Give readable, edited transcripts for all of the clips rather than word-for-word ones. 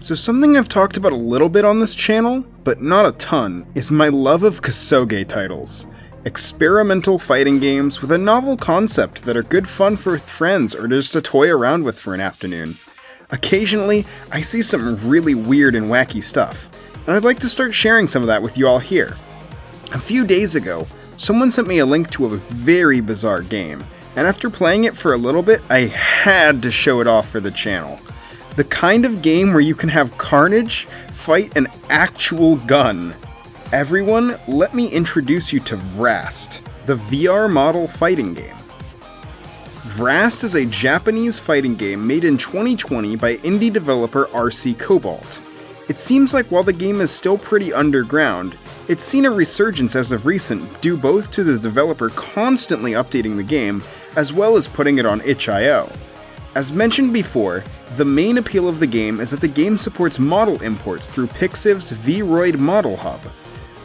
So something I've talked about a little bit on this channel, but not a ton, is my love of Kosoge titles. Experimental fighting games with a novel concept that are good fun for friends or just to toy around with for an afternoon. Occasionally, I see some really weird and wacky stuff, and I'd like to start sharing some of that with you all here. A few days ago, someone sent me a link to a very bizarre game, and after playing it for a little bit, I had to show it off for the channel. The kind of game where you can have carnage fight an actual gun. Everyone, let me introduce you to VRast, the VR model fighting game. VRast is a Japanese fighting game made in 2020 by indie developer RC Cobalt. It seems like while the game is still pretty underground, it's seen a resurgence as of recent due both to the developer constantly updating the game, as well as putting it on itch.io. As mentioned before, the main appeal of the game is that the game supports model imports through Pixiv's VRoid Model hub.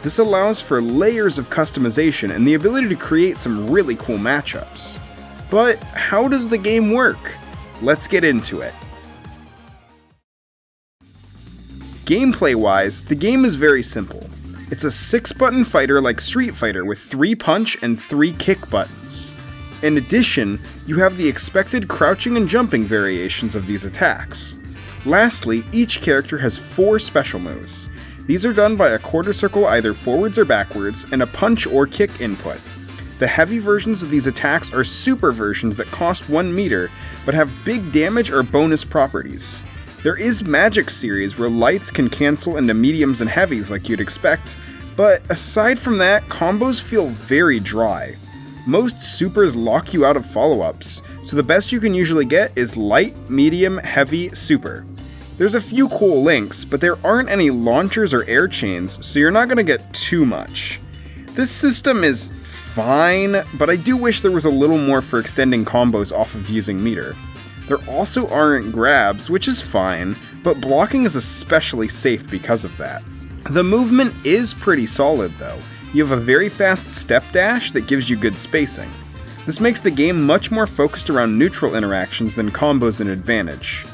This allows for layers of customization and the ability to create some really cool matchups. But how does the game work? Let's get into it. Gameplay-wise, the game is very simple. It's a 6-button fighter like Street Fighter with 3 punch and 3 kick buttons. In addition, you have the expected crouching and jumping variations of these attacks. Lastly, each character has 4 special moves. These are done by a quarter circle either forwards or backwards, and a punch or kick input. The heavy versions of these attacks are super versions that cost 1 meter, but have big damage or bonus properties. There is Magic Series where lights can cancel into mediums and heavies like you'd expect, but aside from that, combos feel very dry. Most supers lock you out of follow-ups, so the best you can usually get is light, medium, heavy, super. There's a few cool links, but there aren't any launchers or air chains, so you're not going to get too much. This system is fine, but I do wish there was a little more for extending combos off of using meter. There also aren't grabs, which is fine, but blocking is especially safe because of that. The movement is pretty solid though. You have a very fast step dash that gives you good spacing. This makes the game much more focused around neutral interactions than combos and advantage.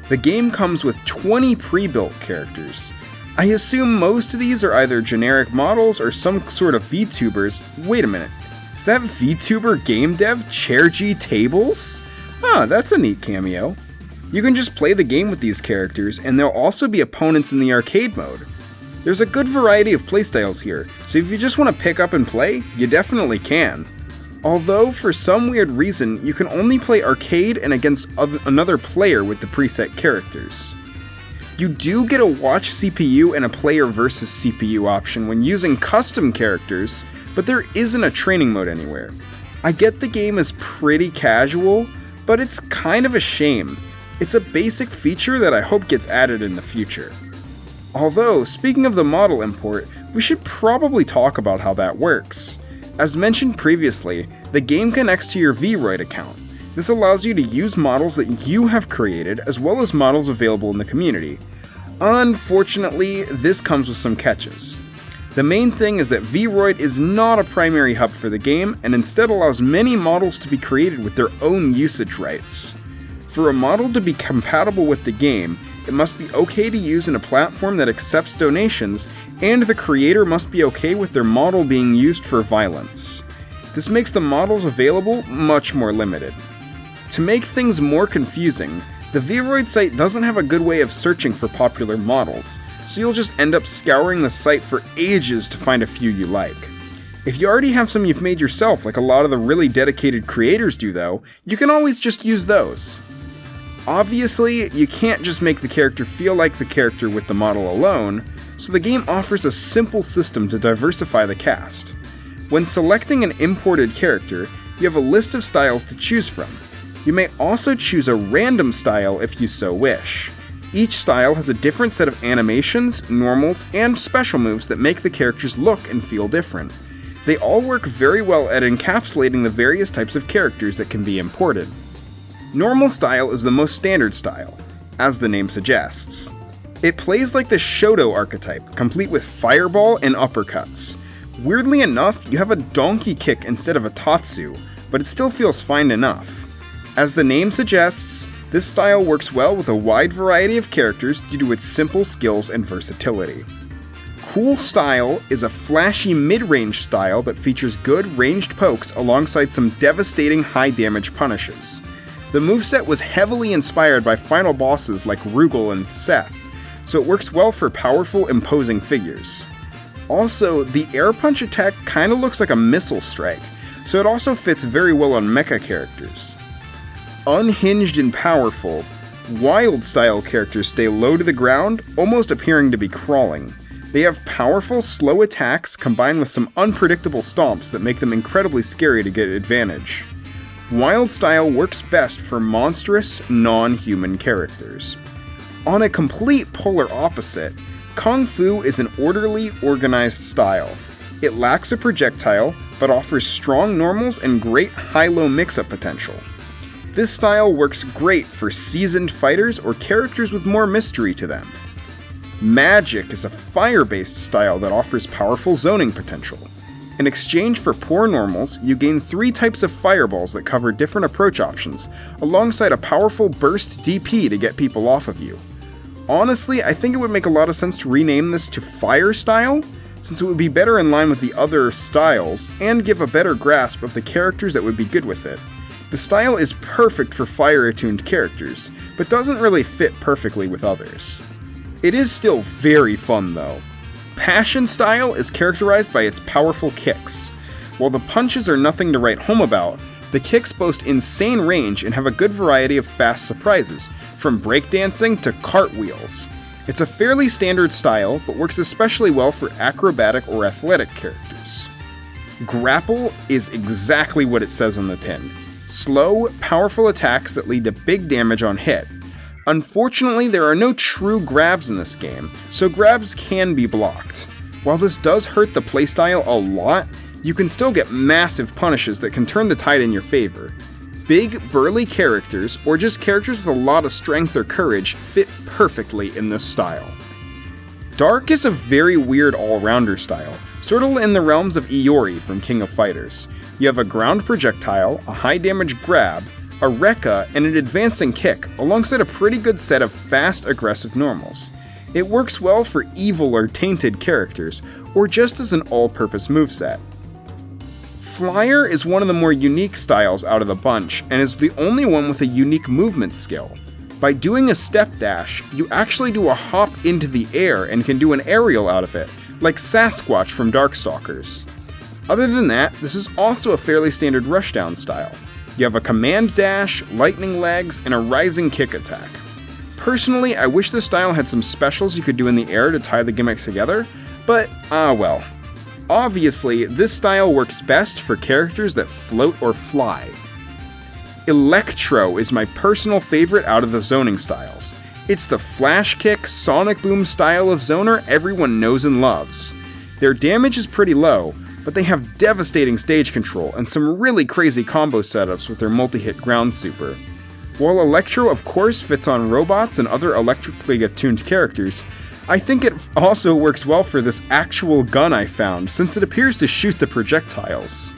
The game comes with 20 pre-built characters. I assume most of these are either generic models or some sort of VTubers. Wait a minute, is that VTuber game dev ChairG Tables? Huh, that's a neat cameo. You can just play the game with these characters, and there'll also be opponents in the arcade mode. There's a good variety of playstyles here, so if you just want to pick up and play, you definitely can. Although, for some weird reason, you can only play arcade and against another player with the preset characters. You do get a watch CPU and a player versus CPU option when using custom characters, but there isn't a training mode anywhere. I get the game is pretty casual, but it's kind of a shame. It's a basic feature that I hope gets added in the future. Although, speaking of the model import, we should probably talk about how that works. As mentioned previously, the game connects to your VRoid account. This allows you to use models that you have created as well as models available in the community. Unfortunately, this comes with some catches. The main thing is that VRoid is not a primary hub for the game and instead allows many models to be created with their own usage rights. For a model to be compatible with the game, it must be okay to use in a platform that accepts donations, and the creator must be okay with their model being used for violence. This makes the models available much more limited. To make things more confusing, the VRoid site doesn't have a good way of searching for popular models, so you'll just end up scouring the site for ages to find a few you like. If you already have some you've made yourself, like a lot of the really dedicated creators do though, you can always just use those. Obviously, you can't just make the character feel like the character with the model alone, so the game offers a simple system to diversify the cast. When selecting an imported character, you have a list of styles to choose from. You may also choose a random style if you so wish. Each style has a different set of animations, normals, and special moves that make the characters look and feel different. They all work very well at encapsulating the various types of characters that can be imported. Normal style is the most standard style, as the name suggests. It plays like the Shoto archetype, complete with fireball and uppercuts. Weirdly enough, you have a donkey kick instead of a tatsu, but it still feels fine enough. As the name suggests, This style works well with a wide variety of characters due to its simple skills and versatility. Cool Style is a flashy mid-range style that features good ranged pokes alongside some devastating high damage punishes. The moveset was heavily inspired by final bosses like Rugal and Seth, so it works well for powerful, imposing figures. Also, the air punch attack kinda looks like a missile strike, so it also fits very well on mecha characters. Unhinged and powerful, wild style characters stay low to the ground, almost appearing to be crawling. They have powerful, slow attacks combined with some unpredictable stomps that make them incredibly scary to get advantage. Wild style works best for monstrous, non-human characters. On a complete polar opposite, Kung Fu is an orderly, organized style. It lacks a projectile, but offers strong normals and great high-low mix-up potential. This style works great for seasoned fighters or characters with more mystery to them. Magic is a fire-based style that offers powerful zoning potential. In exchange for poor normals, you gain 3 types of fireballs that cover different approach options, alongside a powerful burst DP to get people off of you. Honestly, I think it would make a lot of sense to rename this to Fire Style, since it would be better in line with the other styles, and give a better grasp of the characters that would be good with it. The style is perfect for fire-attuned characters, but doesn't really fit perfectly with others. It is still very fun though. Passion Style is characterized by its powerful kicks. While the punches are nothing to write home about, the kicks boast insane range and have a good variety of fast surprises, from breakdancing to cartwheels. It's a fairly standard style, but works especially well for acrobatic or athletic characters. Grapple is exactly what it says on the tin. Slow, powerful attacks that lead to big damage on hit. Unfortunately, there are no true grabs in this game, so grabs can be blocked. While this does hurt the playstyle a lot, you can still get massive punishes that can turn the tide in your favor. Big, burly characters, or just characters with a lot of strength or courage, fit perfectly in this style. Dark is a very weird all-rounder style, sort of in the realms of Iori from King of Fighters. You have a ground projectile, a high damage grab, a Rekka, and an advancing kick, alongside a pretty good set of fast, aggressive normals. It works well for evil or tainted characters, or just as an all-purpose moveset. Flyer is one of the more unique styles out of the bunch, and is the only one with a unique movement skill. By doing a step dash, you actually do a hop into the air and can do an aerial out of it, like Sasquatch from Darkstalkers. Other than that, this is also a fairly standard rushdown style. You have a command dash, lightning legs, and a rising kick attack. Personally, I wish this style had some specials you could do in the air to tie the gimmicks together, but well. Obviously, this style works best for characters that float or fly. Electro is my personal favorite out of the zoning styles. It's the flash kick, sonic boom style of zoner everyone knows and loves. Their damage is pretty low, but they have devastating stage control and some really crazy combo setups with their multi-hit ground super. While Electro of course fits on robots and other electrically attuned characters, I think it also works well for this actual gun I found, since it appears to shoot the projectiles.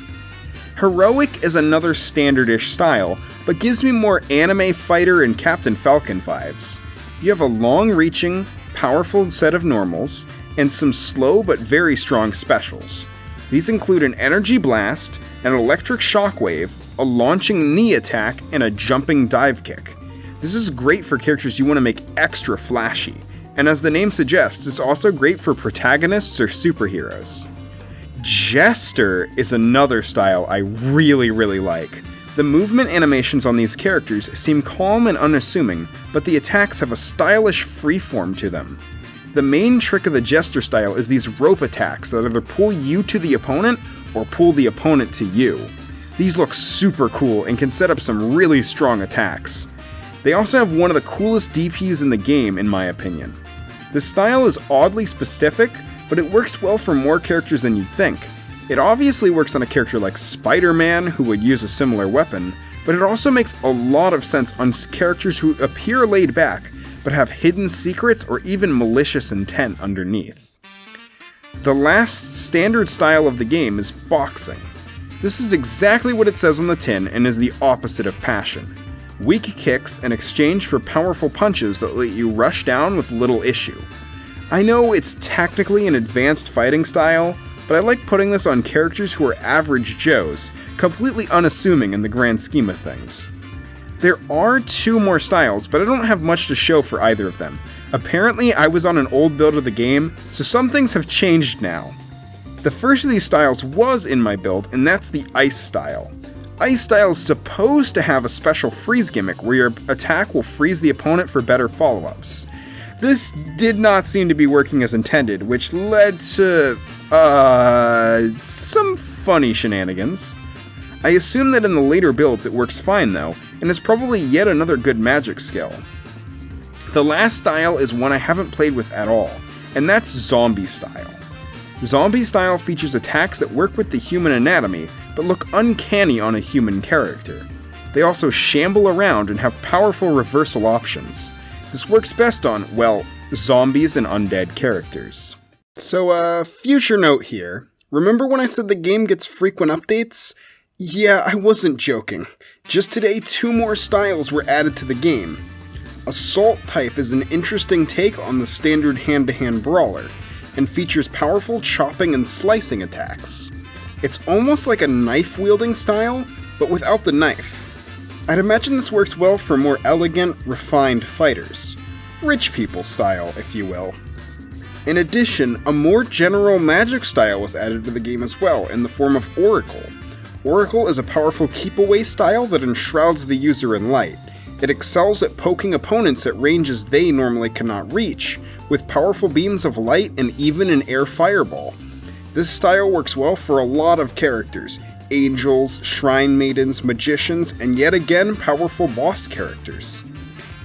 Heroic is another standard-ish style, but gives me more anime fighter and Captain Falcon vibes. You have a long-reaching, powerful set of normals, and some slow but very strong specials. These include an energy blast, an electric shockwave, a launching knee attack, and a jumping dive kick. This is great for characters you want to make extra flashy, and as the name suggests, it's also great for protagonists or superheroes. Jester is another style I really like. The movement animations on these characters seem calm and unassuming, but the attacks have a stylish freeform to them. The main trick of the Jester style is these rope attacks that either pull you to the opponent or pull the opponent to you. These look super cool and can set up some really strong attacks. They also have one of the coolest DPs in the game, in my opinion. The style is oddly specific, but it works well for more characters than you'd think. It obviously works on a character like Spider-Man, who would use a similar weapon, but it also makes a lot of sense on characters who appear laid back, but have hidden secrets or even malicious intent underneath. The last standard style of the game is boxing. This is exactly what it says on the tin and is the opposite of passion. weak kicks in exchange for powerful punches that let you rush down with little issue. I know it's technically an advanced fighting style, but I like putting this on characters who are average Joes, completely unassuming in the grand scheme of things. There are 2 more styles, but I don't have much to show for either of them. Apparently, I was on an old build of the game, so some things have changed now. The first of these styles was in my build, and that's the Ice style. Ice style is supposed to have a special freeze gimmick where your attack will freeze the opponent for better follow-ups. This did not seem to be working as intended, which led to, some funny shenanigans. I assume that in the later builds it works fine though, and is probably yet another good magic skill. The last style is one I haven't played with at all, and that's Zombie style. Zombie style features attacks that work with the human anatomy, but look uncanny on a human character. They also shamble around and have powerful reversal options. This works best on, well, zombies and undead characters. So, future note here. Remember when I said the game gets frequent updates? Yeah, I wasn't joking. Just today, 2 more styles were added to the game. Assault type is an interesting take on the standard hand-to-hand brawler, and features powerful chopping and slicing attacks. It's almost like a knife-wielding style, but without the knife. I'd imagine this works well for more elegant, refined fighters. Rich people style, if you will. In addition, a more general magic style was added to the game as well, in the form of Oracle. Oracle is a powerful keep-away style that enshrouds the user in light. It excels at poking opponents at ranges they normally cannot reach, with powerful beams of light and even an air fireball. This style works well for a lot of characters: angels, shrine maidens, magicians, and yet again powerful boss characters.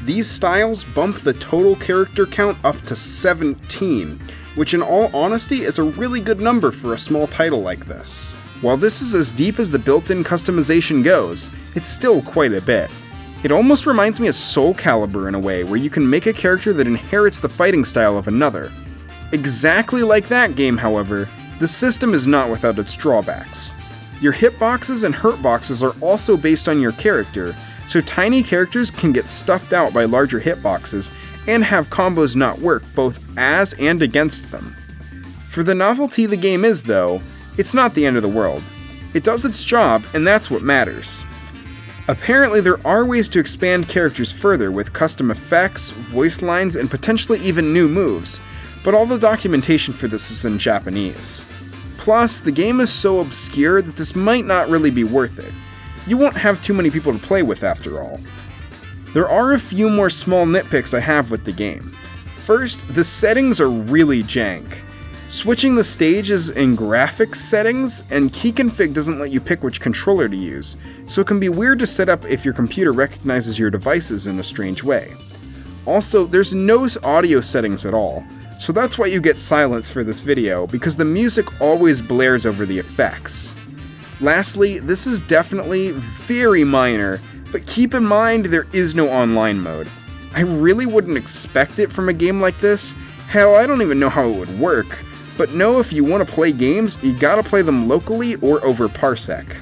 These styles bump the total character count up to 17, which in all honesty is a really good number for a small title like this. While this is as deep as the built-in customization goes, it's still quite a bit. It almost reminds me of Soul Calibur in a way, where you can make a character that inherits the fighting style of another. Exactly like that game, however, the system is not without its drawbacks. Your hitboxes and hurtboxes are also based on your character, so tiny characters can get stuffed out by larger hitboxes and have combos not work both as and against them. For the novelty the game is, though, it's not the end of the world. It does its job, and that's what matters. Apparently there are ways to expand characters further with custom effects, voice lines, and potentially even new moves, but all the documentation for this is in Japanese. Plus, the game is so obscure that this might not really be worth it. You won't have too many people to play with after all. There are a few more small nitpicks I have with the game. First, the settings are really jank. Switching the stages in graphics settings and key config doesn't let you pick which controller to use, so it can be weird to set up if your computer recognizes your devices in a strange way. Also, there's no audio settings at all, so that's why you get silence for this video, because the music always blares over the effects. Lastly, this is definitely very minor, but keep in mind there is no online mode. I really wouldn't expect it from a game like this. Hell, I don't even know how it would work. But know if you want to play games, you gotta play them locally or over Parsec.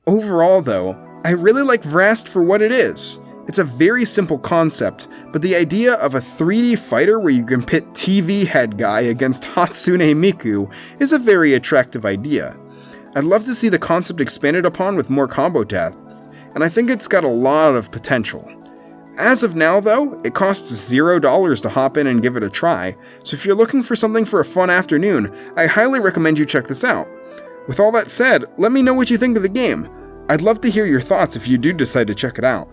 Overall though, I really like VRast for what it is. It's a very simple concept, but the idea of a 3D fighter where you can pit TV head guy against Hatsune Miku is a very attractive idea. I'd love to see the concept expanded upon with more combo depth, and I think it's got a lot of potential. As of now though, it costs $0 to hop in and give it a try, so if you're looking for something for a fun afternoon, I highly recommend you check this out. With all that said, let me know what you think of the game. I'd love to hear your thoughts if you do decide to check it out.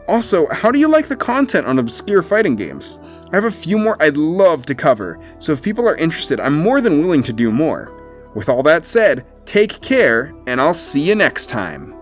Also, how do you like the content on obscure fighting games? I have a few more I'd love to cover, so if people are interested, I'm more than willing to do more. With all that said, take care, and I'll see you next time.